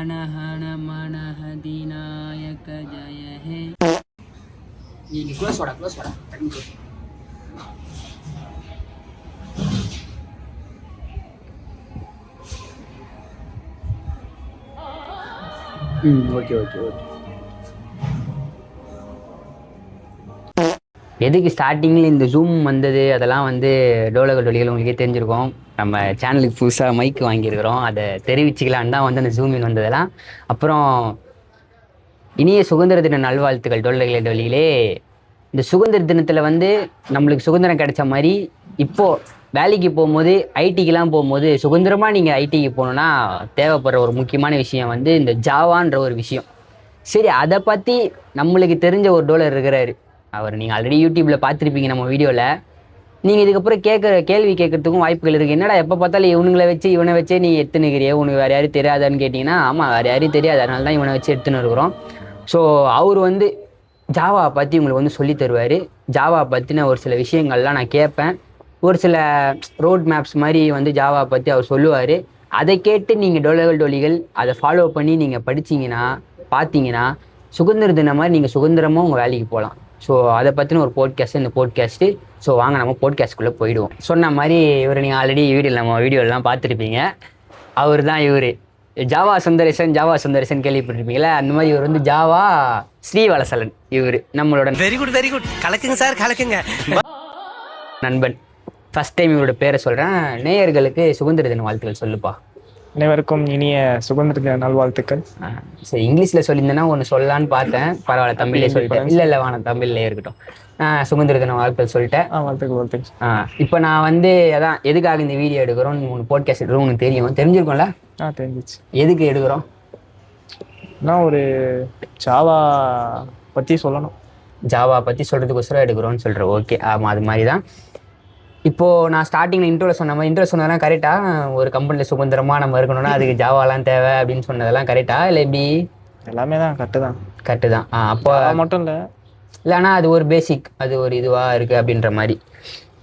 ஹன மனஹதிநாயக ஜய ஹே. நீங்க க்ளோஸ் வாடா. ஓகே. எதுக்கு ஸ்டார்டிங்கில் இந்த ஜூம் வந்தது அதெல்லாம் வந்து டோலக டொலிகள் உங்களுக்கே தெரிஞ்சிருக்கோம். நம்ம சேனலுக்கு புதுசாக மைக் வாங்கியிருக்கிறோம், அதை தெரிவிச்சுக்கலான்னு தான் வந்து அந்த ஜூமின் வந்ததெல்லாம். அப்புறம் இனிய சுதந்திர தின நல்வாழ்த்துக்கள் டோலகளே டொலிகளே. இந்த சுதந்திர தினத்தில் வந்து நம்மளுக்கு சுதந்திரம் கிடைச்ச மாதிரி இப்போது வேலைக்கு போகும்போது ஐடிக்கெலாம் போகும்போது சுதந்திரமாக நீங்கள் ஐடிக்கு போகணுன்னா தேவைப்படுற ஒரு முக்கியமான விஷயம் வந்து இந்த ஜாவான்ற ஒரு விஷயம். சரி, அதை பற்றி நம்மளுக்கு தெரிஞ்ச ஒரு டோலர் இருக்கிறாரு. அவர் நீங்கள் ஆல்ரெடி யூடியூப்பில் பார்த்துருப்பீங்க நம்ம வீடியோவில். நீங்கள் இதுக்கப்புறம் கேள்வி கேட்கறதுக்கும் வாய்ப்புகள் இருக்குது. என்னடா எப்போ பார்த்தாலும் இவனை வச்சே நீ எடுத்துனுக்கிறிய, உனக்கு வேறு யாரும் தெரியாதான்னு கேட்டிங்கன்னா, ஆமாம் வேறு யாரும் தெரியாது, அதனால தான் இவனை வச்சு எடுத்துன்னு இருக்கிறோம். ஸோ அவர் வந்து ஜாவா பற்றி உங்களுக்கு வந்து சொல்லி தருவார். ஜாவா பற்றின ஒரு சில விஷயங்கள்லாம் நான் கேட்பேன். ஒரு சில ரோட் மேப்ஸ் மாதிரி வந்து ஜாவா பற்றி அவர் சொல்லுவார். அதை கேட்டு நீங்கள் டொலிகள் அதை ஃபாலோ பண்ணி நீங்கள் படிச்சிங்கன்னா பார்த்தீங்கன்னா சுதந்திர தினம் மாதிரி நீங்கள் சுதந்திரமாக உங்கள் வேலைக்கு போகலாம். ஸோ அதை பற்றின ஒரு இந்த போட்காஸ்ட்டு. ஸோ வாங்க நம்ம போட்காஸ்ட்டுக்குள்ளே போயிடுவோம். சொன்ன மாதிரி இவர் நீங்கள் ஆல்ரெடி நம்ம வீடியோலாம் பார்த்துருப்பீங்க. அவர் தான் இவர் ஜாவா சுந்தரேசன் கேள்விப்பட்டிருப்பீங்களா? அந்த மாதிரி இவர் வந்து ஜாவா ஸ்ரீவலசலன். இவர் நம்மளோட வெரி குட் கலக்குங்க சார் கலக்குங்க நண்பன். ஃபர்ஸ்ட் டைம் இவரோட பேரை சொல்கிறேன். நேயர்களுக்கு சுதந்திர தின வாழ்த்துக்கள் சொல்லுப்பா. அனைவருக்கும் இனிய சுதந்திர தின நல்வாழ்த்துக்கள். சரி, இங்கிலீஷில் சொல்லியிருந்தேன்னா ஒன்று சொல்லலான்னு பார்த்தேன், பரவாயில்ல தமிழ்லேயே சொல்லிட்டேன். இல்லை வாங்க தமிழ்லேயே இருக்கட்டும். சுதந்திர தின வாழ்த்துக்கள் சொல்லிட்டேன். வாழ்த்துக்கள். இப்போ நான் வந்து அதான் எதுக்காக இந்த வீடியோ எடுக்கிறோம், உனக்கு போட்காஸ்ட் எடுக்கிறோம் உனக்கு தெரிஞ்சிருக்கும்ல? தெரிஞ்சிச்சு. எதுக்கு எடுக்கிறோம்? நான் ஒரு ஜாவா பற்றி சொல்லணும். ஜாவா பற்றி சொல்கிறதுக்கோசரம் எடுக்கிறோன்னு சொல்கிறேன். ஓகே, ஆமாம் அது மாதிரி தான். இப்போது நான் ஸ்டார்டிங்கில் இன்ட்ரோவில் சொன்னதெல்லாம் கரெக்டாக? ஒரு கம்பெனியில் சுதந்திரமாக நம்ம இருக்கணும்னா அதுக்கு ஜாவாலாம் தேவை அப்படின்னு சொன்னதெல்லாம் கரெக்டாக இல்லை எப்படி? எல்லாமே தான் கரெக்டு தான். அப்போ மட்டும் இல்லைனா அது ஒரு பேசிக், அது ஒரு இதுவாக இருக்குது அப்படின்ற மாதிரி.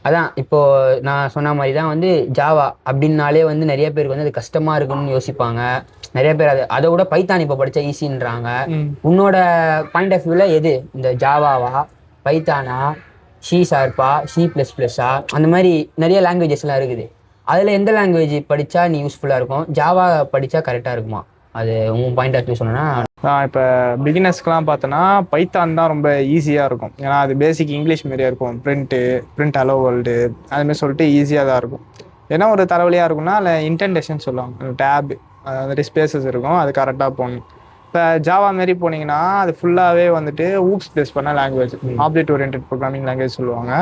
அதான் இப்போது நான் சொன்ன மாதிரி தான் வந்து ஜாவா அப்படின்னாலே வந்து நிறைய பேருக்கு வந்து அது கஷ்டமாக இருக்குன்னு யோசிப்பாங்க. நிறைய பேர் அதை விட பைத்தான் இப்போ படித்தா ஈஸின்றாங்க. உன்னோட பாயிண்ட் ஆஃப் வியூவில் எது, இந்த ஜாவாவா, பைத்தானா, சி ஷார்ப்பா, C++ஆ, அந்த மாதிரி நிறைய லாங்குவேஜஸ்லாம் இருக்குது. அதில் எந்த லாங்குவேஜ் படித்தா நீ யூஸ்ஃபுல்லாக இருக்கும், ஜாவா படித்தா கரெக்டாக இருக்குமா? அது உங்கள் பாயிண்ட் ஆஃப் வியூ சொன்னா. இப்போ பிகினர்ஸ்க்குலாம் பார்த்தோன்னா பைத்தான் தான் ரொம்ப ஈஸியாக இருக்கும். ஏன்னா அது பேசிக் இங்கிலீஷ் மாரியாக இருக்கும். பிரிண்ட் ஹலோ வேர்ல்டு அதுமாதிரி சொல்லிட்டு ஈஸியாக தான் இருக்கும். ஏன்னா ஒரு தலைவலியாக இருக்கும்னா அதில் இன்டென்டேஷன் சொல்லுவாங்க, டேப் அது ஸ்பேசஸ் இருக்கும், அது கரெக்டாக போகணும். இப்போ ஜாவா மாரி போனீங்கன்னா அது ஃபுல்லாகவே வந்துட்டு ஊப்ஸ் பேஸ் பண்ண language, object oriented programming language சொல்லுவாங்க.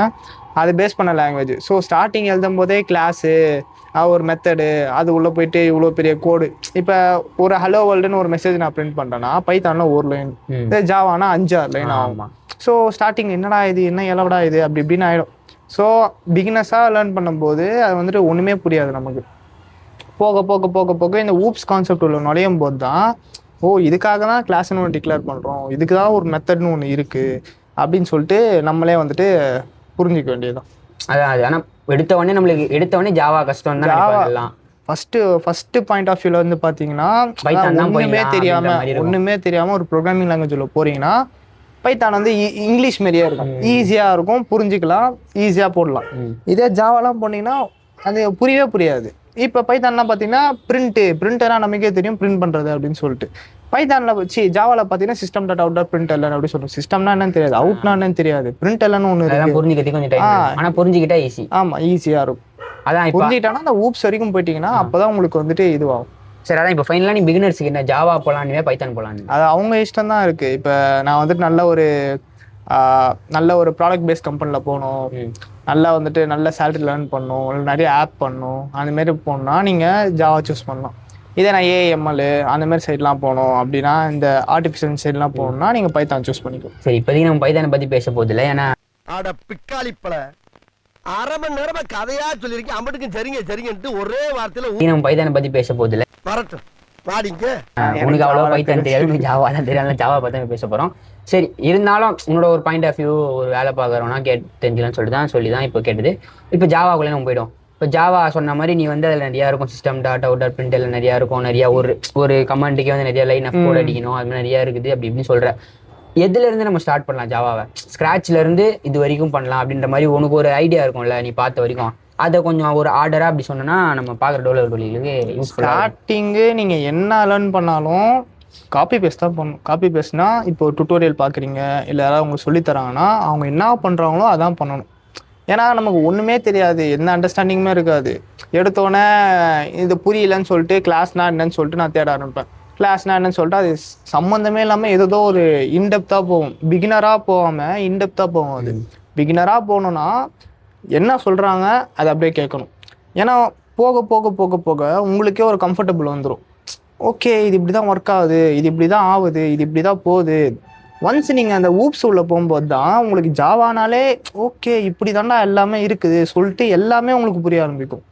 அது பேஸ் பண்ண லாங்குவேஜ். ஸோ ஸ்டார்டிங் எழுதும் போதே கிளாஸு ஒரு மெத்தடு அது உள்ளே போயிட்டு இவ்வளோ பெரிய கோடு. இப்போ ஒரு ஹலோ வேர்ல்டுன்னு ஒரு மெசேஜ் நான் பிரிண்ட் பண்ணுறேன்னா பைத்தானில் ஒரு லைன், ஜாவானா 5-6 லைன் ஆகும். ஸோ ஸ்டார்டிங் என்னடா இது, என்ன எலவடா இது அப்படி இப்படின்னு ஆகிடும். ஸோ பிகினஸாக லேர்ன் பண்ணும்போது அது வந்துட்டு ஒன்றுமே புரியாது நமக்கு. போக போக போக போக இந்த ஊப்ஸ் கான்செப்ட் உள்ள நுழையும் போது தான் இதுக்காக தான் கிளாஸ்ன்னு ஒன்று டிக்ளேர் பண்ணுறோம், இதுக்கு தான் ஒரு மெத்தட்னு ஒன்று இருக்குது அப்படின்னு சொல்லிட்டு நம்மளே வந்துட்டு புரிஞ்சிக்க வேண்டியதுதான். அதான் ஆனால் எடுத்தவொடனே ஜாவா கஷ்டம் தான். ஃபர்ஸ்ட் பாயிண்ட் ஆஃப் வியூவில் வந்து பார்த்தீங்கன்னா ஒன்றுமே தெரியாமல் ஒரு ப்ரோக்ராமிங் லாங்குவேஜ் உள்ள போகிறீங்கன்னா பைத்தான் வந்து இங்கிலீஷ் மாரியே இருக்கும், ஈஸியாக இருக்கும், புரிஞ்சிக்கலாம், ஈஸியாக போடலாம். இதே ஜாவாலாம் போனீங்கன்னா அது புரியாது. இப்போ பைத்தான்லாம் பார்த்தீங்கன்னா பிரிண்டராக நமக்கே தெரியும் பிரிண்ட் பண்ணுறது அப்படின்னு சொல்லிட்டு. பைத்தானில் ஜாவாவில் பார்த்தீங்கன்னா system dot out dot print எல்லாம் அப்படி சொல்லுவோம். சிஸ்டம்னா என்னன்னு தெரியாது, அவுட்னா என்னன்னு தெரியாது, பிரிண்ட் எல்லாம் ஒன்று புரிஞ்சுக்கிட்டு கொஞ்சம் டைம், ஆனால் புரிஞ்சுக்கிட்டா ஈஸி. ஆமாம், ஈஸியாக இருக்கும். அதான் புரிஞ்சுக்கிட்டானா அந்த ஊப்ஸ் வரைக்கும் போயிட்டீங்கன்னா அப்போ தான் உங்களுக்கு வந்துட்டு இதுவாகும். சரி, அதான் இப்போ ஃபைனலாக நீ பிகினர்ஸுக்கு என்ன ஜாவா போகலான்னு பைத்தான் போகலான்னு அது அவங்க இஷ்டம் தான் இருக்குது. இப்போ நான் வந்துட்டு நல்ல ஒரு ப்ராடக்ட் பேஸ்ட் கம்பெனியில் போகணும், நல்லா வந்துட்டு நல்ல சேலரி லேர்ன் பண்ணணும், நிறைய ஆப் பண்ணணும், அந்தமாரி போகணுன்னா நீங்கள் ஜாவா சூஸ் பண்ணலாம். இதே நான் AML அந்தமாரி சைட்லாம் போகணும் அப்படின்னா, இந்த ஆர்டிஃபிஷியல் சைட்லாம் போகணுன்னா நீங்கள் பைத்தான் சூஸ் பண்ணிக்கோ. சரி, இப்போதைக்கு நம்ம பைத்தானை பற்றி பேச போதில்லை. ஏன்னா பிக்காளிப்பல அரை மணி நேரமா கதையா சொல்லியிருக்கேன், அம்பட்டுக்கும் சரிங்கன்ட்டு ஒரே வார்த்தையில நம்ம பைத்தானை பற்றி பேச போதில்லை. வரட்டும் வாடிங்க. உனக்கு அவ்வளோ பைத்தான் தெரியாது, ஜாவா தான் தெரியாது, ஜாவா பற்றி பேச போகிறோம். சரி, இருந்தாலும் உன்னோட ஒரு பாயிண்ட் ஆஃப் வியூ, ஒரு வேலை பார்க்குறோன்னா தெரிஞ்சுக்கலாம்னு சொல்லி தான் இப்போ கேட்டது. இப்போ ஜாவாக்குள்ளே நம்ம போய்டும். இப்போ ஜாவா சொன்ன மாதிரி நீ வந்து அதில் நிறையா இருக்கும், system dot out dot print எல்லாம் நிறையா இருக்கும், நிறையா ஒரு கமாண்டுக்கே வந்து நிறைய லைன் ஆஃப் கோட் அடிக்கணும், அது மாதிரி நிறையா இருக்குது அப்படி இப்படின்னு சொல்கிற. எதுலேருந்து நம்ம ஸ்டார்ட் பண்ணலாம் ஜாவாவை? ஸ்க்ராட்ச்லேருந்து இது வரைக்கும் பண்ணலாம் அப்படின்ற மாதிரி உனக்கு ஒரு ஐடியா இருக்கும்ல நீ பார்த்த வரைக்கும், அதை கொஞ்சம் ஒரு ஆர்டராக அப்படி சொன்னோன்னா நம்ம பார்க்குற டெவலப்பர்களுக்கு யூஸ்ஃபுல்லாக. ஸ்டார்டிங்கு நீங்கள் என்ன லேர்ன் பண்ணாலும் காப்பி பேஸ்ட் தான் பண்ணணும். காப்பி பேஸ்ட்னா இப்போ டுட்டோரியல் பார்க்குறீங்க இல்லை யாராவது உங்களுக்கு சொல்லித்தராங்கன்னா அவங்க என்ன பண்ணுறாங்களோ அதான் பண்ணணும். ஏன்னா நமக்கு ஒன்றுமே தெரியாது, எந்த அண்டர்ஸ்டாண்டிங்குமே இருக்காது. எடுத்தோடனே இது புரியலன்னு சொல்லிட்டு கிளாஸ்னா என்னன்னு சொல்லிட்டு நான் தேட ஆரம்பிப்பேன். கிளாஸ்னா என்னன்னு சொல்லிட்டு அது சம்மந்தமே இல்லாமல் ஏதோ ஒரு இன்டெப்த்தாக போகும். பிகினராக போகாமல் இன்டெப்த்தாக போகும். அது பிகினராக போகணுன்னா என்ன சொல்கிறாங்க அதை அப்படியே கேட்கணும். ஏன்னா போக போக போக போக உங்களுக்கே ஒரு கம்ஃபர்டபுள் வந்துடும். ஓகே இது இப்படி தான் ஒர்க் ஆகுது, இது இப்படி தான் ஆகுது, இது இப்படி தான் போகுது. ஒன்ஸ் நீங்கள் அந்த ஊப்ஸ் உள்ள போகும்போது தான் உங்களுக்கு ஜாவானாலே ஓகே இப்படி தாண்டா எல்லாமே இருக்குது சொல்லிட்டு எல்லாமே உங்களுக்கு புரிய ஆரம்பிக்கும்.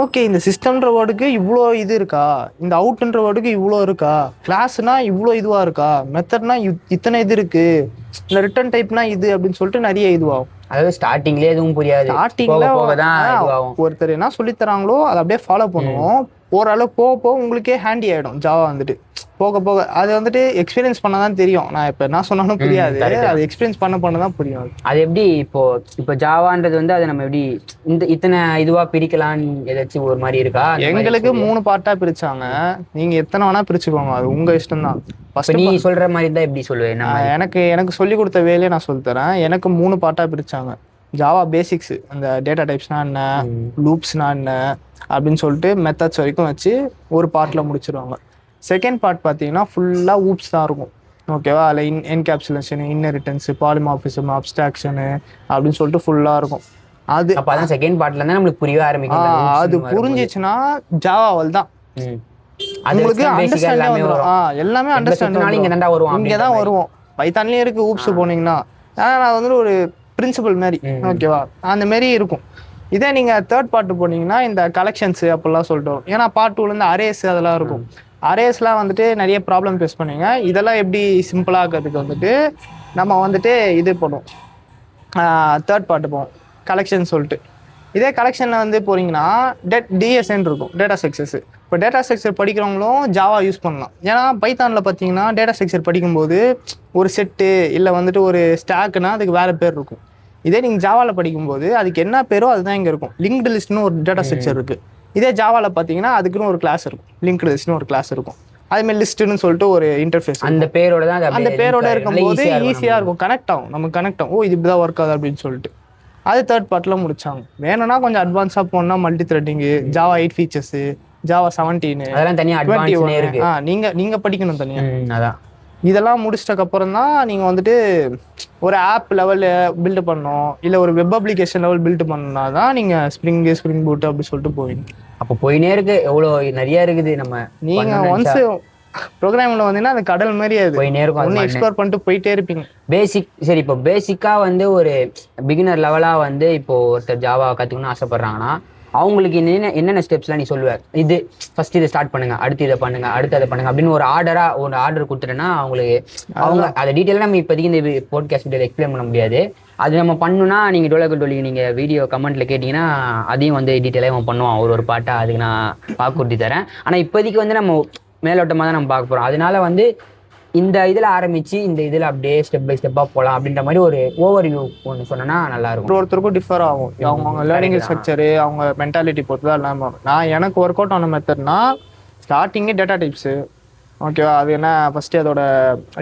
ஓகே இந்த சிஸ்டம்ன்ற வேர்டுக்கு இவ்வளோ இது இருக்கா, இந்த அவுட்ன்ற வேர்டுக்கு இவ்வளோ இருக்கா, கிளாஸ்னா இவ்வளோ இதுவாக இருக்கா, மெத்தட்னா இத்தனை இது இருக்குது, இந்த ரிட்டர்ன் டைப்னா இது அப்படின்னு சொல்லிட்டு நிறைய இதுவாகும். அதாவது ஸ்டார்டிங்லேயே எதுவும் புரியாது, ஸ்டார்டிங்கில் ஒருத்தர் என்ன சொல்லித்தராங்களோ அதை அப்படியே ஃபாலோ பண்ணுவோம். ஓரளவு போக போக உங்களுக்கே ஹேண்டி ஆகிடும் ஜாவா வந்துட்டு. போக போக அது வந்துட்டு எக்ஸ்பீரியன்ஸ் பண்ண தான் தெரியும். நான் இப்போ என்ன சொன்னாலும் புரியாது, அது எக்ஸ்பீரியன்ஸ் பண்ண தான் புரியும். அது எப்படி இப்போ ஜாவான்றது வந்து அதை நம்ம எப்படி இத்தனை இதுவா பிரிக்கலாம்னு ஏதாச்சும் ஒரு மாதிரி இருக்கா? எங்களுக்கு 3 பார்ட்டா பிரிச்சாங்க. நீங்க எத்தனை வேணா பிரிச்சுக்கோங்க, அது உங்க இஷ்டம் தான். நீ சொல்ற மாதிரி தான் எப்படி சொல்லுவேன்? எனக்கு சொல்லி கொடுத்த வேலையை நான் சொல்லி தரேன். எனக்கு 3 பார்ட்டா பிரிச்சாங்க. ஜாவா பேசிக்ஸ், அந்த டேட்டா டைப்ஸ்னா என்ன, லூப்ஸ்னா என்ன அப்படின்னு சொல்லிட்டு மெத்தட்ஸ் வரைக்கும் வச்சு ஒரு பார்ட்டில் முடிச்சிருவாங்க. செகண்ட் பார்ட் பார்த்தீங்கன்னா ஃபுல்லாக ஊப்ஸ் தான் இருக்கும். ஓகேவா? அதில் என்கேப்சுலேஷன், இன்னரிட்டன்ஸ், பாலிமார்பிசம், அப்ஸ்ட்ராக்ஷனு அப்படின்னு சொல்லிட்டு ஃபுல்லாக இருக்கும். அது அப்பதான் செகண்ட் பார்ட்ல இருந்தா நம்மளுக்கு புரியவே ஆரம்பிக்கும். அது புரிஞ்சிச்சுன்னா ஜாவாவல் தான் உங்களுக்கு அண்டர்ஸ்டாண்ட் வந்துடும். எல்லாமே அண்டர்ஸ்டாண்ட் இங்கே தான் வருவோம். பைத்தான்லேயும் இருக்கு ஊப்ஸ் போனீங்கன்னா. நான் வந்து ஒரு பிரின்சிபல் மாதிரி, ஓகேவா, அந்த மாரி இருக்கும். இதே நீங்கள் தேர்ட் பார்ட் போனீங்கன்னா இந்த கலெக்ஷன்ஸ் அப்படிலாம் சொல்லிட்டு வரும். ஏன்னா பார்ட் 2லேருந்து அரேஸ் அதெல்லாம் இருக்கும். அரேஸ்லாம் வந்துட்டு நிறைய ப்ராப்ளம் ஃபேஸ் பண்ணுவீங்க. இதெல்லாம் எப்படி சிம்பிளாக இருக்கிறதுக்கு வந்துட்டு நம்ம வந்துட்டு இது பண்ணுவோம், தேர்ட் பார்ட்டு போவோம் கலெக்ஷன் சொல்லிட்டு. இதே கலெக்ஷனில் வந்து போகிறீங்கன்னா டிஎஸ்என் இருக்கும், டேட்டா ஸ்ட்ரக்சர்ஸ். இப்போ டேட்டா ஸ்ட்ரக்சர் படிக்கிறவங்களும் ஜாவா யூஸ் பண்ணலாம். ஏன்னா பைத்தானில் பார்த்தீங்கன்னா டேட்டா ஸ்ட்ரக்சர் படிக்கும்போது ஒரு செட்டு இல்லை வந்துட்டு ஒரு ஸ்டாக்குனா அதுக்கு வேறு பேர் இருக்கும். இதே நீங்கள் ஜாவாவில் படிக்கும்போது அதுக்கு என்ன பேரோ அதுதான் இங்கே இருக்கும். லிங்க்டு லிஸ்ட்னு ஒரு டேட்டா ஸ்ட்ரக்சர் இருக்குது. இதே ஜாவாவில் பார்த்தீங்கன்னா அதுக்குன்னு ஒரு கிளாஸ் இருக்கும், லிங்க்டு லிஸ்ட்னு ஒரு கிளாஸ் இருக்கும். அதுமாதிரி லிஸ்ட்டுன்னு சொல்லிட்டு ஒரு இன்டர்ஃபேஸ் அந்த பேரோட தான், அந்த பேரோட இருக்கும்போது ஈஸியாக இருக்கும், கனெக்ட் ஆகும், நமக்கு கனெக்ட் ஆகும். இது இப்படி தான் ஒர்க் ஆகுது அப்படின்னு சொல்லிட்டு அது தேர்ட் பார்ட்டில் முடிச்சாங்க. வேணும்னா கொஞ்சம் அட்வான்ஸாக போனால் multi threading, Java 8 features, Java 17 அதெல்லாம் தனியாக 21 இருக்கு. நீங்கள் படிக்கணும் தனியாக. அதான் இதெல்லாம் முடிச்சிட்டக்கப்புறம் தான் நீங்கள் வந்துட்டு ஒரு ஆப் லெவலில் பில்டு பண்ணணும், இல்லை ஒரு வெப் அப்ளிகேஷன் லெவல் பில்டு பண்ணணும்னா தான் நீங்கள் ஸ்ப்ரிங் பூட் அப்படி சொல்லிட்டு போவீங்க. அப்போ போயினே இருக்கு, எவ்வளோ நிறைய இருக்குது. நம்ம நீங்கள் ஒன்ஸ் ப்ரோக்ராமில் வந்தீங்கன்னா அது கடல் மாதிரி அது போயினே இருக்கும், ஒன்று எக்ஸ்ப்ளோர் பண்ணிட்டு போயிட்டே இருப்பீங்க. பேசிக் சரி, இப்போ பேசிக்காக வந்து ஒரு பிகினர் லெவலாக வந்து இப்போ ஒருத்தர் ஜாவா கற்றுக்கணும்னு ஆசைப்பட்றாங்கன்னா அவங்களுக்கு என்னென்ன ஸ்டெப்ஸ்லாம் நீ சொல்லுவேன்? இது ஃபர்ஸ்ட் இதை ஸ்டார்ட் பண்ணுங்க, அடுத்து இதை பண்ணுங்க, அடுத்து அதை பண்ணுங்க அப்படின்னு ஒரு ஆர்டர் கொடுத்துட்டேன்னா அவங்களுக்கு அவங்க அதை டீட்டெயிலாக நம்ம இப்போதைக்கு இந்த போட்காஸ்ட் வீடியோவில் எக்ஸ்பிளைன் பண்ண முடியாது. அது நம்ம பண்ணணும்னா நீங்கள் டோலி நீங்கள் வீடியோ கமெண்ட்டில் கேட்டிங்கன்னா அதையும் வந்து டீட்டெயிலாக நம்ம பண்ணுவோம் ஒரு பாட்டாக. அதுக்கு நான் வாக்குறுதி தரேன். ஆனால் இப்போதைக்கு வந்து நம்ம மேலோட்டமாக தான் நம்ம பார்க்க போகிறோம். அதனால வந்து இந்த இதில் ஆரம்பித்து இந்த இதில் அப்படியே ஸ்டெப் பை ஸ்டெப்பாக போகலாம் அப்படின்ற மாதிரி ஒரு ஓவர் வியூ ஒன்று சொன்னோன்னா நல்லாயிருக்கும். ஒருத்தருக்கும் டிஃபர் ஆகும், அவங்க லேர்னிங் ஸ்ட்ரக்சரு, அவங்க மென்டாலிட்டி பொறுத்து தான் இல்லாமல். நான் எனக்கு ஒர்க் அவுட் ஆன மெத்தட்னா ஸ்டார்டிங்கே டேட்டா டைப்ஸு, ஓகேவா, அது என்ன ஃபஸ்ட்டு அதோட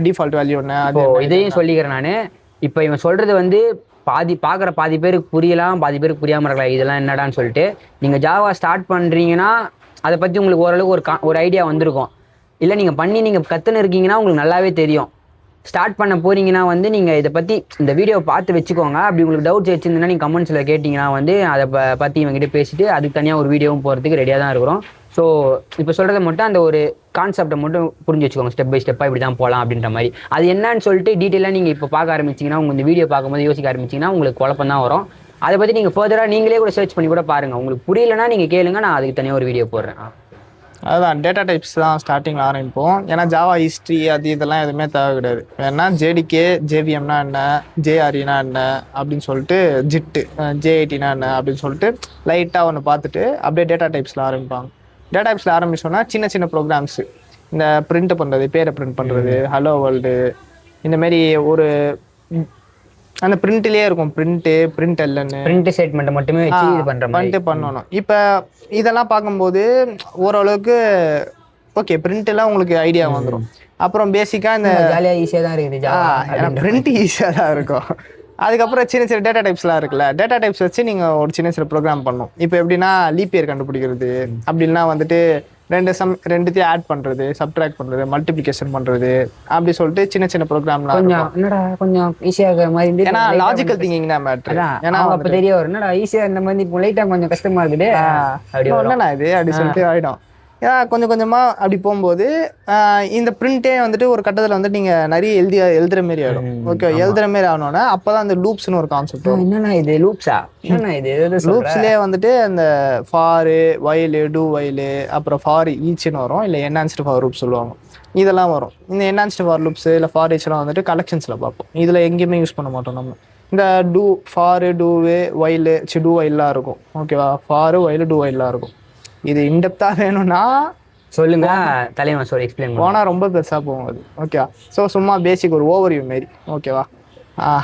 டிஃபால்ட் வேல்யூ என்ன, அது இதையும் சொல்லிக்கிறேன் நான். இப்போ இவன் சொல்கிறது வந்து பார்க்குற பாதி பேருக்கு புரியலாம், பாதி பேருக்கு புரியாமல் இருக்கலாம் இதெல்லாம் என்னடான்னு சொல்லிட்டு. நீங்கள் ஜாவா ஸ்டார்ட் பண்ணுறீங்கன்னா அதை பற்றி உங்களுக்கு ஓரளவுக்கு ஒரு ஐடியா வந்திருக்கும். இல்லை நீங்கள் கற்றுன்னு இருக்கீங்கன்னா உங்களுக்கு நல்லாவே தெரியும். ஸ்டார்ட் பண்ண போகிறீங்கன்னா வந்து நீங்கள் இதை பற்றி இந்த வீடியோ பார்த்து வச்சுக்கோங்க. அப்படி உங்களுக்கு டவுட்ஸ் வச்சுருந்தீங்கன்னா நீங்கள் கமெண்ட்ஸில் கேட்டிங்கன்னா வந்து அதை பற்றி இவங்ககிட்ட பேசிட்டு அதுக்கு தனியாக ஒரு வீடியோவும் போகிறதுக்கு ரெடியாக தான் இருக்கிறோம். ஸோ இப்போ சொல்கிறத மட்டும் அந்த ஒரு கான்செப்டை மட்டும் புரிஞ்சு வச்சுக்கோங்க. ஸ்டெப் பை ஸ்டெப்பாக இப்படி தான் போகலாம் அப்படின்ற மாதிரி. அது என்னன்னு சொல்லிட்டு டீட்டெயிலாக நீங்கள் இப்போ பார்க்க ஆரம்பிச்சிங்கன்னா, உங்கள் இந்த வீடியோ பார்க்கும்போது யோசிக்க ஆரம்பிச்சிங்கன்னா உங்களுக்கு குழப்பம் தான் வரும். அதை பற்றி நீங்கள் ஃபர்தராக நீங்களே கூட சர்ச் பண்ணி கூட பாருங்கள். உங்களுக்கு புரியலன்னா நீங்கள் கேளுங்க, நான் அதுக்கு தனியாக ஒரு வீடியோ போடுறேன். அதுதான் டேட்டா டைப்ஸ் தான் ஸ்டார்டிங்கில் ஆரம்பிப்போம். ஏன்னா ஜாவா ஹிஸ்ட்ரி அது இதெல்லாம் எதுவுமே தேவை கிடையாது. ஏன்னா ஜேடிகே ஜேவிஎம்னா என்ன, ஜேஆர்இனா என்ன அப்படின்னு சொல்லிட்டு, ஜிட்டு ஜேஐடினா என்ன அப்படின்னு சொல்லிட்டு லைட்டாக ஒன்று பார்த்துட்டு அப்படியே டேட்டா டைப்ஸில் ஆரம்பிப்பாங்க. டேட்டா டைப்ஸில் ஆரம்பிச்சோன்னா சின்ன சின்ன ப்ரோக்ராம்ஸு, இந்த பிரிண்ட் பண்ணுறது, பேரை பிரிண்ட் பண்ணுறது, ஹலோ வேர்ல்டு, இந்தமாரி ஒரு அந்த பிரிண்ட்லேயே இருக்கும், பிரிண்ட் எல்லுன்னு பிரிண்ட் ஸ்டேட்மெண்ட்டை மட்டுமே வச்சு இது பண்ணுற மாதிரி பண்ணணும். இப்போ இதெல்லாம் பார்க்கும்போது ஓரளவுக்கு ஓகே பிரிண்ட்லாம் உங்களுக்கு ஐடியா வந்துடும். அப்புறம் பேசிக்காக இந்த ஜாலியாக ஈஸியாக தான் இருக்குது, பிரிண்ட் ஈஸியாக தான் இருக்கும். அதுக்கப்புறம் சின்ன சின்ன டேட்டா டைப்ஸ்லாம் இருக்குல்ல, டேட்டா டைப்ஸ் வச்சு நீங்கள் ஒரு சின்ன சின்ன ப்ரோக்ராம் பண்ணணும். இப்போ எப்படின்னா லீப் இயர் கண்டுபிடிக்கிறது, அப்படின்னா வந்துட்டு ரெண்டுத்தையும் ஆட் பண்ணுறது, சப்ட்ராக்ட் பண்ணுறது, மல்டிப்ளிகேஷன் பண்ணுறது, அப்படி சொல்லிட்டு சின்ன சின்ன ப்ரோக்ராம்லாம் கொஞ்சம் என்னடா கொஞ்சம் ஈஸியாக மாதிரி. ஏன்னா லாஜிக்கல் திங்கிங் தான் மேட்ரு. ஏன்னா அப்போ தெரிய வரும் என்னடா ஈஸியாக இந்த மாதிரி இப்போ லைட்டாக கொஞ்சம் கஷ்டமா இருக்குது என்னண்ணா இது அப்படி சொல்லிட்டு ஆகிடும். ஏன்னா கொஞ்சம் கொஞ்சமாக அப்படி போகும்போது இந்த பிரிண்டே வந்துட்டு ஒரு கட்டத்தில் வந்துட்டு நீங்கள் நிறைய எழுதுகிற மாரி ஆகிடும். ஓகே, எழுதுகிற மாரி ஆகணும்னா அப்போ தான் அந்த லூப்ஸ்னு ஒரு கான்செப்ட் வரும். என்னன்னா இது லூப்ஸா? என்னன்னா இது லூப்ஸ்லேயே வந்துட்டு அந்த ஃபாரு, வயலு, டூ வயலு, அப்புறம் ஃபார் ஈச்னு வரும், இல்லை என்ஹான்ஸ்டு ஃபார் லூப் சொல்லுவாங்க, இதெல்லாம் வரும். இந்த என்ஹான்ஸ்டு ஃபார் லூப்ஸ் இல்லை ஃபார் ஈச்லாம் வந்துட்டு கலெக்ஷன்ஸில் பார்ப்போம். இதில் எங்கேயுமே யூஸ் பண்ண மாட்டோம் நம்ம. இந்த டூ ஃபாரு, டூவு, வயலு, டூ வயல்லாம் இருக்கும். ஓகேவா, ஃபாரு, வயலு, டூ வயல்லாம் இருக்கும். இது இன்டெப்த்தாக வேணும்னா சொல்லுங்க, தலைவன் சொல்லி எக்ஸ்பிளைன் போனால் ரொம்ப பெருசாக போகும் அது. ஓகேவா, ஸோ சும்மா பேசிக் ஒரு ஓவர்வியூ மாரி. ஓகேவா,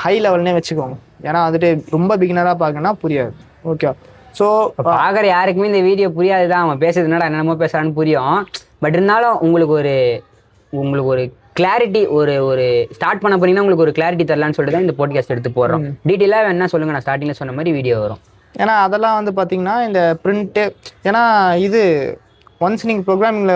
ஹை லெவல்னே வச்சுக்கோங்க. ஏன்னா வந்துட்டு ரொம்ப பிகினராக பார்க்கணும்னா புரியாது. ஓகேவா, ஸோ பார்க்குற யாருக்குமே இந்த வீடியோ புரியாது தான், அவன் பேசுறது என்னடா என்னமோ பேசுறான்னு புரியும். பட் இருந்தாலும் உங்களுக்கு ஒரு கிளாரிட்டி, ஒரு ஸ்டார்ட் பண்ண போனீங்கன்னா உங்களுக்கு ஒரு கிளாரிட்டி தரலான்னு சொல்லிட்டு தான் இந்த போட்காஸ்ட் எடுத்து போடுறோம். டீட்டெயிலாக என்ன சொல்லுங்க, நான் ஸ்டார்டிங்கில் சொன்ன மாதிரி வீடியோ வரும். ஏன்னா அதெல்லாம் வந்து பார்த்தீங்கன்னா இந்த பிரிண்ட்டு, ஏன்னா இது ஒன்ஸ் நீங்கள் ப்ரோக்ராமிங்கில்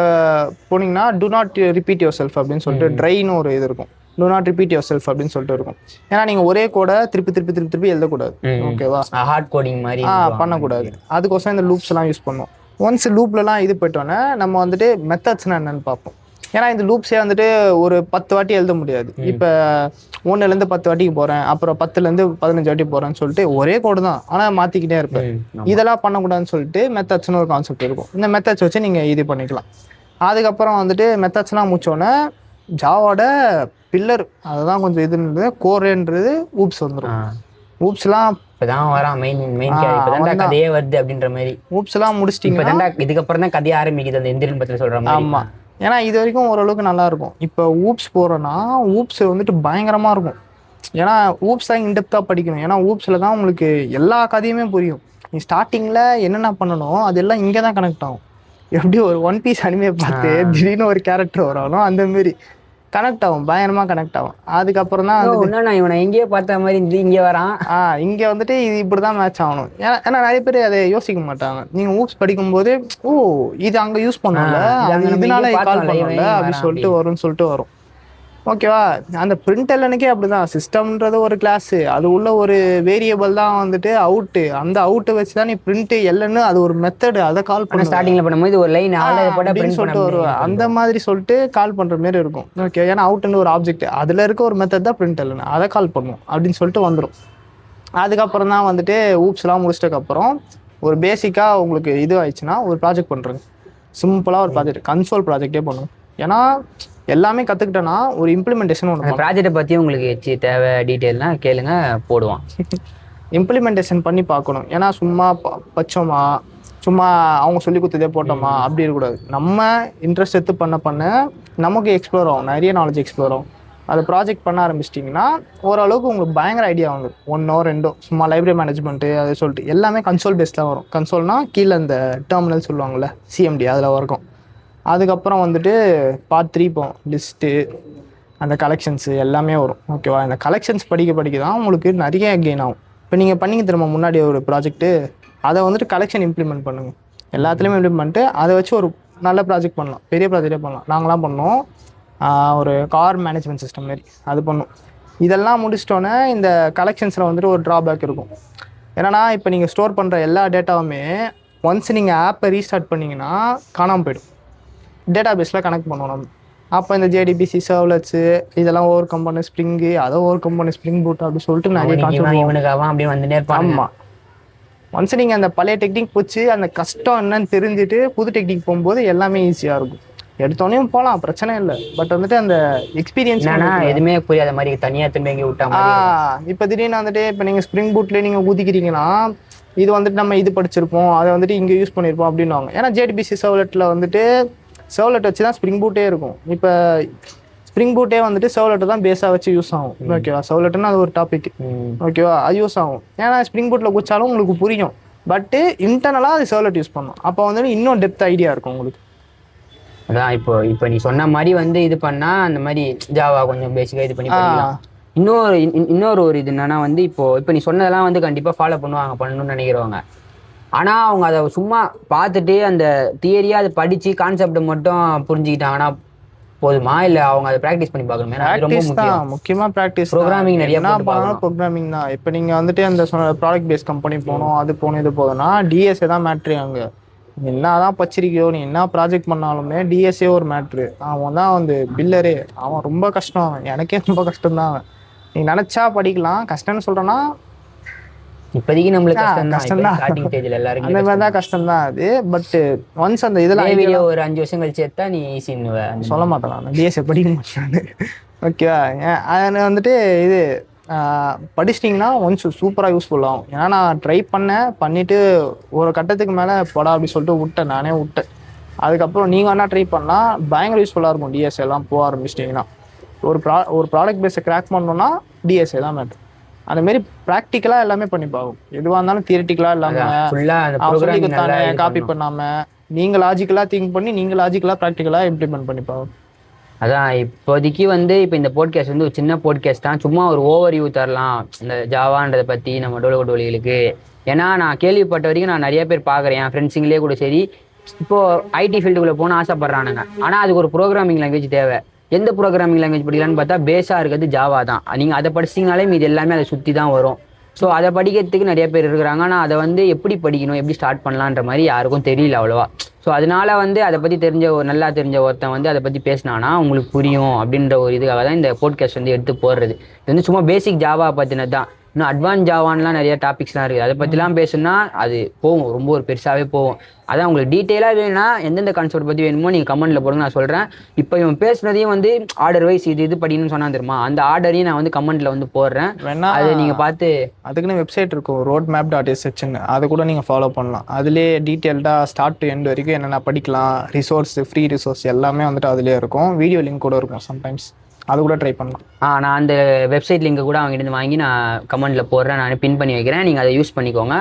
போனீங்கன்னா do not repeat yourself அப்படின்னு சொல்லிட்டு ட்ரைன்னு ஒரு இது இருக்கும். Do not repeat yourself அப்படின்னு சொல்லிட்டு இருக்கும். ஏன்னா நீங்கள் ஒரே கோடை திருப்பி எழுதக்கூடாது. ஓகேவா, ஹார்ட் கோடிங் மாதிரி பண்ணக்கூடாது. அதுக்கோசரம் இந்த லூப்ஸ் எல்லாம் யூஸ் பண்ணுவோம். ஒன்ஸ் லூப்லலாம் இது போயிட்டோன்னே நம்ம வந்துட்டு மெத்தட்ஸ்னால் என்னென்னு பார்ப்போம். ஏன்னா இந்த லூப்ஸே வந்துட்டு ஒரு 10 வாட்டி எழுத முடியாது. இப்போ 1லேருந்து 10 வாட்டிக்கு போகிறேன், அப்புறம் 10லேருந்து 15 வாட்டி போகிறேன்னு சொல்லிட்டு ஒரே கோடு தான், ஆனால் மாற்றிக்கிட்டே இருப்பேன். இதெல்லாம் பண்ணக்கூடாதுன்னு சொல்லிட்டு மெத்தட்ஸ்னு ஒரு கான்செப்ட் இருக்கும். இந்த மெத்தட்ஸ் வச்சு நீங்கள் இது பண்ணிக்கலாம். அதுக்கப்புறம் வந்துட்டு மெத்தட்ஸ்லாம் முடிச்சோன்னே ஜாவோட பில்லர் அதுதான் கொஞ்சம் இதுன்றது கோரேன்றது ஊப்ஸ் வந்துடும். ஊப்ஸ்லாம் இப்பதான் வரான் மெயின் கதையே வருது அப்படின்ற மாதிரி. ஊப்ஸ்லாம் முடிச்சிட்டிங்கன்னா இதுக்கப்புறம் தான் கதையை ஆரம்பிக்குது அந்த எந்திரன் பற்றி சொல்கிற மாதிரி. ஆமாம், ஏன்னா இது வரைக்கும் ஓரளவுக்கு நல்லாயிருக்கும். இப்போ ஊப்ஸ் போகிறோன்னா ஊப்ஸ் வந்துட்டு பயங்கரமாக இருக்கும். ஏன்னா ஊப்ஸ் தான் இன்டெப்த்தாக படிக்கணும். ஏன்னா ஊப்ஸில் தான் உங்களுக்கு எல்லா கதையுமே புரியும். நீ ஸ்டார்டிங்கில் என்னென்ன பண்ணணும் அதெல்லாம் இங்கே தான் கனெக்ட் ஆகும். எப்படி ஒரு ஒன் பீஸ் அனிமே பார்த்து திடீர்னு ஒரு கேரக்டர் வராலும் அந்தமாரி கனெக்ட் ஆகும், பயங்கரமாக கனெக்ட் ஆகும். அதுக்கப்புறம் தான் நான் இவனை எங்கேயோ பார்த்த மாதிரி இங்கே வரான், இங்கே வந்துட்டு இது இப்படி தான் மேட்ச் ஆகணும். ஏன்னா நிறைய பேர் அதை யோசிக்க மாட்டாங்க. நீங்கள் ஊப்ஸ் படிக்கும்போது ஓ இது அங்கே யூஸ் பண்ணல, இதனால கால் பண்ணல அப்படின்னு சொல்லிட்டு வரும். ஓகேவா, அந்த பிரிண்ட் எல்லனுக்கே அப்படிதான். சிஸ்டம்ன்றது ஒரு கிளாஸு, அது உள்ள ஒரு வேரியபிள் தான் வந்துட்டு அவுட்டு. அந்த அவுட்டை வச்சு தான் நீ பிரிண்ட் எல்லன்னு அது ஒரு மெத்தடு, அதை கால் பண்ண ஸ்டார்டிங்ல பண்ணும்போது ஒரு லைன் சொல்லிட்டு வருவேன். அந்த மாதிரி சொல்லிட்டு கால் பண்ற மாதிரி இருக்கும். ஓகே, ஏன்னா அவுட்னு ஒரு ஆப்ஜெக்ட், அதுல இருக்க ஒரு மெத்தட் தான் பிரிண்ட் எல்லன்னு, அதை கால் பண்ணும் அப்படின்னு சொல்லிட்டு வந்துடும். அதுக்கப்புறம் தான் வந்துட்டு ஊப்ஸ்லாம் முடிச்சிட்டதுக்கப்புறம் ஒரு பேசிக்காக உங்களுக்கு இது ஆயிடுச்சுன்னா ஒரு ப்ராஜெக்ட் பண்ணுறேங்க. சிம்பிளாக ஒரு ப்ராஜெக்ட் கன்சோல் ப்ராஜெக்டே பண்ணும். ஏன்னா எல்லாமே கற்றுக்கிட்டோன்னா ஒரு இம்ப்ளிமெண்டேஷன் ஒன்று. ப்ராஜெக்டை பற்றி உங்களுக்கு தேவை டீட்டெயில்னா கேளுங்க, போடுவான். இம்ப்ளிமெண்டேஷன் பண்ணி பார்க்கணும். ஏன்னா சும்மா பச்சோமா சும்மா அவங்க சொல்லி கொடுத்ததே போட்டோமா அப்படி இருக்கக்கூடாது. நம்ம இன்ட்ரெஸ்ட் எடுத்து பண்ண நமக்கு எக்ஸ்ப்ளோர் ஆகும், நிறைய நாலேஜ் எக்ஸ்ப்ளோர் ஆகும். அதை ப்ராஜெக்ட் பண்ண ஆரம்பிச்சிட்டிங்கன்னா ஓரளவுக்கு உங்களுக்கு பயங்கர ஐடியா வந்துடும். 1 or 2 சும்மா லைப்ரரி மேனேஜ்மெண்ட்டு அதை சொல்லிட்டு எல்லாமே கன்சோல் பேஸ்டாக வரும். கன்சோல்னால் கீழே இந்த டெர்மினல் சொல்லுவாங்கள்ல, சிஎம்டி அதில் இருக்கும். அதுக்கப்புறம் வந்துட்டு பார்ட் 3 போகும், லிஸ்ட்டு, அந்த கலெக்ஷன்ஸு எல்லாமே வரும். ஓகேவா, இந்த கலெக்ஷன்ஸ் படிக்க தான் உங்களுக்கு நிறைய கெயின் ஆகும். இப்போ நீங்கள் பண்ணிங்க திரும்ப முன்னாடி ஒரு ப்ராஜெக்ட்டு, அதை வந்துட்டு கலெக்ஷன் இம்ப்ளிமெண்ட் பண்ணுங்கள். எல்லாத்துலேயுமே இம்ப்ளிமெண்ட் பண்ணிட்டு அதை வச்சு ஒரு நல்ல ப்ராஜெக்ட் பண்ணலாம், பெரிய ப்ராஜெக்டே பண்ணலாம். நாங்களாம் பண்ணோம் ஒரு கார் மேனேஜ்மெண்ட் சிஸ்டம் மாரி, அது பண்ணோம். இதெல்லாம் முடிச்சிட்டோன்னே இந்த கலெக்ஷன்ஸில் வந்துட்டு ஒரு ட்ராபேக் இருக்கும். என்னென்னா இப்போ நீங்கள் ஸ்டோர் பண்ணுற எல்லா டேட்டாவுமே ஒன்ஸ் நீங்கள் ஆப்பை ரீஸ்டார்ட் பண்ணிங்கன்னா காணாமல் போய்டும். டேட்டா பேஸில் கனெக்ட் பண்ணுவோம் நம்ம. அப்போ இந்த ஜேடிபிசி சர்வ்லெட்ஸு இதெல்லாம் ஓவர் கம் பண்ண ஸ்ப்ரிங்கு, அதை ஓவர் கம் பண்ண ஸ்ப்ரிங் பூட் அப்படி சொல்லிட்டு நிறைய கான்செப்ட். அப்படி வந்துட்டே இருப்பாங்க. ஆமாம், ஒன்ஸ் நீங்கள் அந்த பழைய டெக்னிக் போச்சு அந்த கஷ்டம் என்னன்னு தெரிஞ்சுட்டு புது டெக்னிக் போகும்போது எல்லாமே ஈஸியாக இருக்கும். எடுத்தோடனே போகலாம், பிரச்சனை இல்லை. பட் வந்துட்டு அந்த எக்ஸ்பீரியன்ஸ் என்னன்னா எதுவுமே புரியாத மாதிரி தனியாக திரும்பி எங்கே விட்டா இப்போ திடீர்னு வந்துட்டு இப்போ நீங்கள் ஸ்ப்ரிங் பூட்லேயே நீங்கள் ஊதிக்கிறீங்கன்னா இது வந்துட்டு நம்ம இது படிச்சிருப்போம், அதை வந்துட்டு இங்கே யூஸ் பண்ணியிருப்போம் அப்படின்னுவாங்க. ஏன்னா ஜேடிபிசி சர்வ்லெட்டில் வந்துட்டு சர்வ்லெட் வச்சு தான் ஸ்ப்ரிங் பூட்டே இருக்கும். இப்போ ஸ்ப்ரிங் பூட்டே வந்துட்டு சர்வ்லெட்டை தான் பேஸாக வச்சு யூஸ் ஆகும். ஓகேவா, சர்வ்லெட்னா அது ஒரு டாபிக். ஓகேவா, அது யூஸ் ஆகும். ஏன்னா ஸ்ப்ரிங் பூட்டில் குச்சாலும் உங்களுக்கு புரியும். பட்டு இன்டர்னலாக அது சர்வ்லெட் யூஸ் பண்ணணும். அப்போ வந்துட்டு இன்னும் டெப்த் ஐடியா இருக்கும் உங்களுக்கு. அதான் இப்போ நீ சொன்ன மாதிரி வந்து இது பண்ணா அந்த மாதிரி ஜாவா கொஞ்சம் பேசிக்காக இது பண்ணி பண்ணிக்கலாம். இன்னொரு ஒரு இது என்னன்னா வந்து இப்போ நீ சொன்னதெல்லாம் வந்து கண்டிப்பா ஃபாலோ பண்ணணும்னு நினைக்கிறவங்க. ஆனா அவங்க அதை சும்மா பார்த்துட்டு அந்த தியரியா அதை படிச்சு கான்செப்டை மட்டும் புரிஞ்சுக்கிட்டாங்கன்னா போதுமா, இல்ல அவங்க அதை ப்ராக்டிஸ் பண்ணி பார்க்கணும்? முக்கியமா ப்ராக்டிஸ். ப்ரோக்ராமிங் நிறைய ப்ரோக்ராமிங் தான். இப்போ நீங்க வந்துட்டு அந்த ப்ராடக்ட் பேஸ் கம்பெனி போகணும், அது போகணும், இது போதும்னா டிஎஸ்ஏ தான் மேட்ரு. அங்க என்னதான் பச்சிருக்கியோ, நீ என்ன ப்ராஜெக்ட் பண்ணாலுமே டிஎஸ்ஏ ஒரு மேட்ரு. அவன் தான் வந்து பில்லரே. அவன் ரொம்ப கஷ்டம், எனக்கே ரொம்ப கஷ்டம் தான். நீ நினைச்சா படிக்கலாம், கஷ்டம்னு சொல்றேன்னா இப்போதைக்கு நம்மளுக்கு கஷ்டம் தான். அந்த மாதிரி தான் கஷ்டம் தான் அது. பட் ஒன்ஸ் அந்த இதெல்லாம் ஒரு 5 வருஷம் கழிச்சு எடுத்தா நீ ஈஸின்னு சொல்ல மாட்டேன். நான் டிஎஸ்ஏ படிக்க மாட்டேன். ஓகேவா, அது வந்துட்டு இது படிச்சிட்டிங்கன்னா ஒன்ஸ் சூப்பராக யூஸ்ஃபுல் ஆகும். ஏன்னா நான் ட்ரை பண்ணிட்டு ஒரு கட்டத்துக்கு மேலே படா அப்படி சொல்லிட்டு நானே விட்டேன். அதுக்கப்புறம் நீங்கள் வேணா ட்ரை பண்ணால் பயங்கர யூஸ்ஃபுல்லாக இருக்கும். டிஎஸ்ஏ எல்லாம் போக ஆரம்பிச்சிட்டிங்கன்னா ஒரு ப்ராடக்ட் பேஸை கிராக் பண்ணணும்னா டிஎஸ்ஏ தான் மேட்ரு. அந்த மாதிரி ப்ராக்டிக்கலாக எல்லாமே பண்ணி பார்க்கும். எதுவாக இருந்தாலும் தியரிட்டிக்கலாக இல்லாமல் காப்பி பண்ணாமல் நீங்கள் லாஜிக்கலாக திங்க் பண்ணி நீங்கள் லாஜிக்கலாக ப்ராக்டிக்கலாக இம்ப்ளிமெண்ட் பண்ணி பார்க்கும். அதான் இப்போதைக்கு வந்து இப்போ இந்த போட்காஸ்ட் வந்து ஒரு சின்ன போட்காஸ்ட் தான். சும்மா ஒரு ஓவர் வியூ தரலாம் இந்த ஜாவான்றதை பற்றி நம்ம டோலகோட்டோலிகளுக்கு. ஏன்னா நான் கேள்விப்பட்ட வரைக்கும் நான் நிறைய பேர் பார்க்குறேன், என் ஃப்ரெண்ட்ஸுங்களே கூட சரி, இப்போது ஐடி ஃபீல்டுக்குள்ளே போகணும்னு ஆசைப்பட்றானுங்க. ஆனால் அதுக்கு ஒரு ப்ரோக்ராமிங் லாங்குவேஜ் தேவை. எந்த ப்ரோக்ராமிங் லாங்குவேஜ் படிக்கலான்னு பார்த்தா பேஸாக இருக்கிறது ஜாவா தான். நீங்கள் அதை படிச்சிங்கனாலே இது எல்லாமே அதை சுற்றி தான் வரும். ஸோ அதை படிக்கிறதுக்கு நிறைய பேர் இருக்கிறாங்க. ஆனால் அதை வந்து எப்படி படிக்கணும், எப்படி ஸ்டார்ட் பண்ணலான்ற மாதிரி யாருக்கும் தெரியல அவ்வளோவா. ஸோ அதனால வந்து அதை பற்றி நல்லா தெரிஞ்ச ஒருத்தன் வந்து அதை பற்றி பேசினானா உங்களுக்கு புரியும் அப்படின்ற ஒரு இதுக்காக தான் இந்த போட்காஸ்ட் வந்து எடுத்து போடுறது. இது வந்து சும்மா பேசிக் ஜாவா பற்றினது தான். இன்னும் அட்வான்ஸ் ஜாவான்லாம் நிறைய டாபிக்ஸ்லாம் இருக்குது. அதை பற்றிலாம் பேசுனா அது போகும், ரொம்ப ஒரு பெருசாகவே போகும். அதான் உங்களுக்கு டீட்டெயிலாக வேணும்னா எந்தெந்த கான்செப்ட் பற்றி வேணுமோ நீங்கள் கமெண்ட்டில் போடுங்க, நான் சொல்கிறேன். இப்போ இவன் பேசுனதையும் வந்து ஆர்டர் வைஸ் இது படிக்கணும்னு சொன்னா தெரியுமா, அந்த ஆர்டரையும் நான் வந்து கமெண்ட்டில் வந்து போடுறேன். அதை நீங்கள் பார்த்து அதுக்குன்னு வெப்சைட் இருக்கும், roadmap.sh, அதை கூட நீங்கள் ஃபாலோ பண்ணலாம். அதுலேயே டீட்டெயில்டாக ஸ்டார்ட் டு எண்ட் வரைக்கும் என்னென்ன படிக்கலாம், ரிசோர்ஸ், ஃப்ரீ ரிசோர்ஸ் எல்லாமே வந்துட்டு அதுலேயே இருக்கும். வீடியோ லிங்க் கூட இருக்கும் சம்டைம்ஸ், அது கூட ட்ரை பண்ணலாம். நான் அந்த வெப்சைட் லிங்க் கூட அவங்ககிட்ட வாங்கி நான் கமெண்ட்டில் போடுறேன், நான் பின் பண்ணி வைக்கிறேன். நீங்கள் அதை யூஸ் பண்ணிக்கோங்க.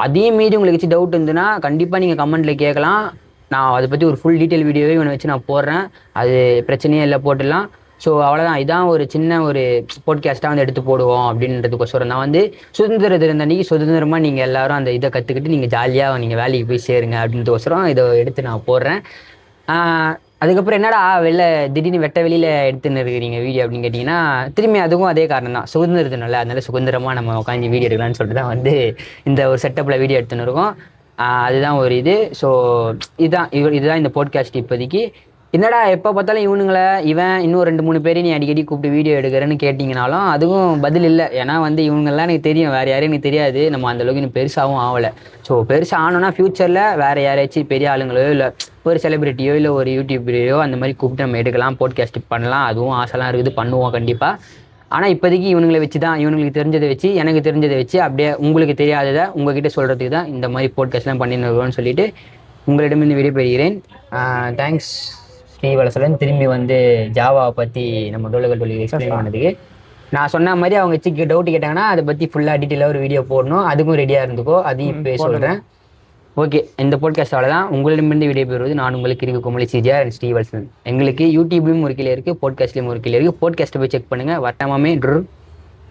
அதே மீறி உங்களுக்கு வச்சு டவுட் இருந்துன்னா கண்டிப்பாக நீங்கள் கமெண்ட்டில் கேட்கலாம். நான் அதை பற்றி ஒரு ஃபுல் டீட்டெயில் வீடியோவே ஒன்று வச்சு நான் போடுறேன். அது பிரச்சனையே இல்லை, போட்டுடலாம். ஸோ அவ்வளோதான். இதான் ஒரு சின்ன ஒரு போட்காஸ்ட்டாக வந்து எடுத்து போடுவோம் அப்படின்றதுக்கோசரம் தான் வந்து சுதந்திர தினத்தன்னைக்கு சுதந்திரமாக நீங்கள் எல்லோரும் அந்த இதை கற்றுக்கிட்டு நீங்கள் ஜாலியாக நீங்கள் வேலைக்கு போய் சேருங்க அப்படின்றதுக்கோசரம் இதை எடுத்து நான் போடுறேன். அதுக்கப்புறம் என்னடா திடீர்னு வெட்ட வெளியில் எடுத்துன்னு இருக்கிறீங்க வீடியோ அப்படின்னு கேட்டிங்கன்னா, திரும்பி அதுவும் அதே காரணம் தான், சுதந்திர தினம்ல, அதனால சுதந்திரமாக நம்ம உட்காந்து வீடியோ எடுக்கலான்னு சொல்லிட்டு தான் வந்து இந்த ஒரு செட்டப்பில் வீடியோ எடுத்துன்னு இருக்கோம். அதுதான் ஒரு இது. ஸோ இதுதான் இந்த போட்காஸ்ட் இப்போதைக்கு. என்னடா எப்போ பார்த்தாலும் இவன் இன்னும் 2-3 பேரையும் நீ அடிக்கடி கூப்பிட்டு வீடியோ எடுக்கிறேன்னு கேட்டிங்கனாலும் அதுவும் பதில் இல்லை. ஏன்னா வந்து இவங்கெல்லாம் எனக்கு தெரியும், வேறு யாரையும் எனக்கு தெரியாது. நம்ம அந்தளவுக்கு இன்னும் பெருசாகவும் ஆகலை. ஸோ பெருசாக ஆனோன்னா ஃப்யூச்சரில் வேறு யாராச்சும் பெரிய ஆளுங்களோ இல்லை ஒரு செலிபிரிட்டியோ இல்லை ஒரு யூடியூபரையோ அந்த மாதிரி கூப்பிட்டு நம்ம எடுக்கலாம், போட்காஸ்ட் பண்ணலாம். அதுவும் ஆசைலாம் இருக்குது, பண்ணுவோம் கண்டிப்பாக. ஆனால் இப்போதைக்கு இவங்களை வச்சு தான், இவங்களுக்கு தெரிஞ்சதை வச்சு, எனக்கு தெரிஞ்சதை வச்சு, அப்படியே உங்களுக்கு தெரியாததை உங்ககிட்ட சொல்கிறதுக்கு தான் இந்த மாதிரி போட்காஸ்ட்லாம் பண்ணின்னு சொல்லிட்டு உங்களிடமிருந்து விடைபெறுகிறேன். தேங்க்ஸ் ஸ்ரீவலசலன். திரும்பி வந்து ஜாவாவை பற்றி நம்ம டோலகோட்டோலி எக்ஸ்பிளைன் பண்ணதுக்கு. நான் சொன்ன மாதிரி அவங்க டவுட் கேட்டாங்கன்னா அதை பற்றி ஃபுல்லாக டீட்டெயிலாக ஒரு வீடியோ போடணும், அதுக்கும் ரெடியாக இருந்துக்கோ, அதையும் இப்போ சொல்கிறேன். ஓகே, இந்த போட்காஸ்ட் அவ்வளோதான். உங்களிடமிருந்து விடைபெறுவது நான் உங்களுக்கு இருக்கு குமலி சிஜிஆர் அண்ட் ஸ்ரீவல்சன். எங்களுக்கு யூடியூப்லையும் ஒரு கீழே இருக்குது, போட்காஸ்ட்லேயும் ஒரு கீழே இருக்குது. போட்காஸ்ட்டை போய் செக் பண்ணுங்கள். வட்டமாமே